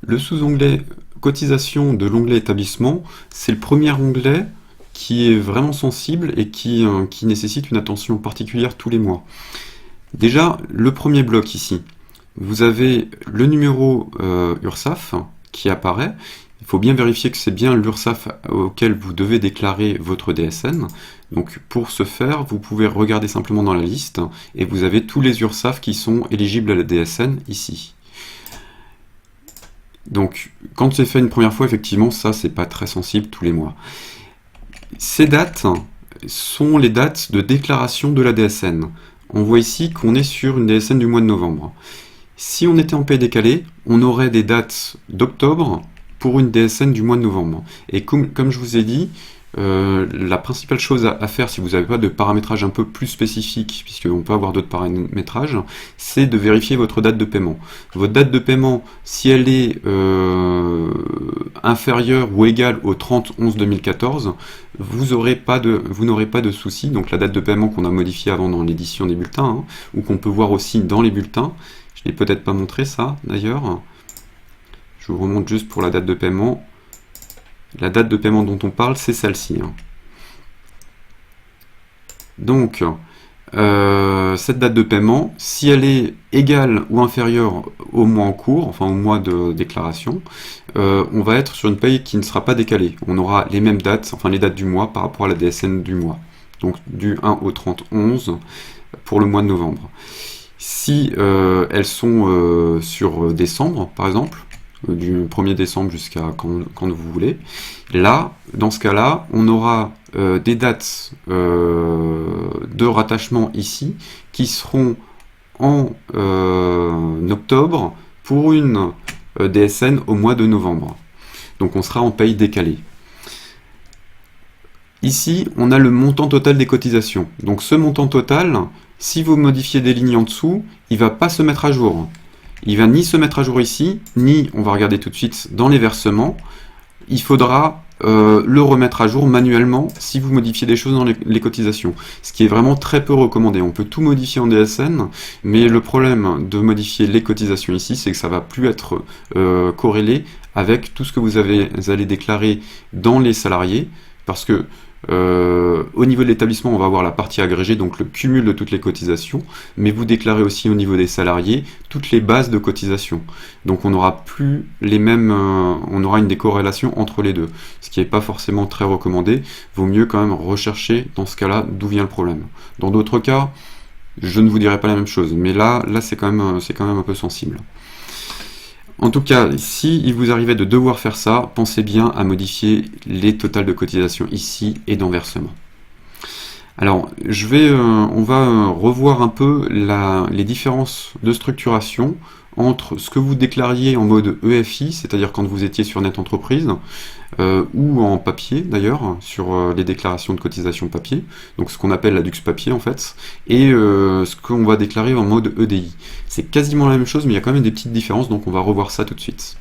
Le sous-onglet cotisation de l'onglet établissement, c'est le premier onglet qui est vraiment sensible et qui nécessite une attention particulière tous les mois. Déjà, le premier bloc ici, vous avez le numéro URSSAF qui apparaît. Il faut bien vérifier que c'est bien l'URSSAF auquel vous devez déclarer votre DSN. Donc pour ce faire, vous pouvez regarder simplement dans la liste et vous avez tous les URSSAF qui sont éligibles à la DSN ici. Donc quand c'est fait une première fois, effectivement, ça c'est pas très sensible tous les mois. Ces dates sont les dates de déclaration de la DSN. On voit ici qu'on est sur une DSN du mois de novembre. Si on était en paie décalé, on aurait des dates d'octobre pour une DSN du mois de novembre. Et comme je vous ai dit, la principale chose à faire si vous n'avez pas de paramétrage un peu plus spécifique, puisqu'on peut avoir d'autres paramétrages, c'est de vérifier votre date de paiement. Votre date de paiement, si elle est inférieure ou égale au 30/11/2014, vous n'aurez pas de souci. Donc la date de paiement qu'on a modifiée avant dans l'édition des bulletins, ou qu'on peut voir aussi dans les bulletins, je ne l'ai peut-être pas montré ça d'ailleurs. Je vous remonte juste pour la date de paiement. La date de paiement dont on parle, c'est celle-ci. Donc, cette date de paiement, si elle est égale ou inférieure au mois en cours, enfin au mois de déclaration, on va être sur une paye qui ne sera pas décalée. On aura les mêmes dates, enfin les dates du mois par rapport à la DSN du mois. Donc du 1 au 30/11 pour le mois de novembre. Si elles sont sur décembre, par exemple, du 1er décembre jusqu'à quand vous voulez. Là, dans ce cas-là, on aura des dates de rattachement ici qui seront en octobre pour une DSN au mois de novembre. Donc on sera en paye décalée. Ici, on a le montant total des cotisations. Donc ce montant total, si vous modifiez des lignes en dessous, il ne va pas se mettre à jour. Il va ni se mettre à jour ici, ni, on va regarder tout de suite, dans les versements. Il faudra le remettre à jour manuellement si vous modifiez des choses dans les cotisations. Ce qui est vraiment très peu recommandé. On peut tout modifier en DSN, mais le problème de modifier les cotisations ici, c'est que ça ne va plus être corrélé avec tout ce que vous allez déclarer dans les salariés, parce que au niveau de l'établissement, on va avoir la partie agrégée, donc le cumul de toutes les cotisations, mais vous déclarez aussi au niveau des salariés toutes les bases de cotisation. Donc on n'aura plus les mêmes, on aura une décorrélation entre les deux, ce qui n'est pas forcément très recommandé. Vaut mieux quand même rechercher dans ce cas-là d'où vient le problème. Dans d'autres cas, je ne vous dirai pas la même chose, mais là c'est quand même un peu sensible. En tout cas, si il vous arrivait de devoir faire ça, pensez bien à modifier les totales de cotisation ici et dans versement. Alors, on va revoir un peu les différences de structuration entre ce que vous déclariez en mode EFI, c'est-à-dire quand vous étiez sur Net Entreprise, ou en papier d'ailleurs, sur les déclarations de cotisation papier, donc ce qu'on appelle la DUX papier en fait, et ce qu'on va déclarer en mode EDI. C'est quasiment la même chose, mais il y a quand même des petites différences, donc on va revoir ça tout de suite.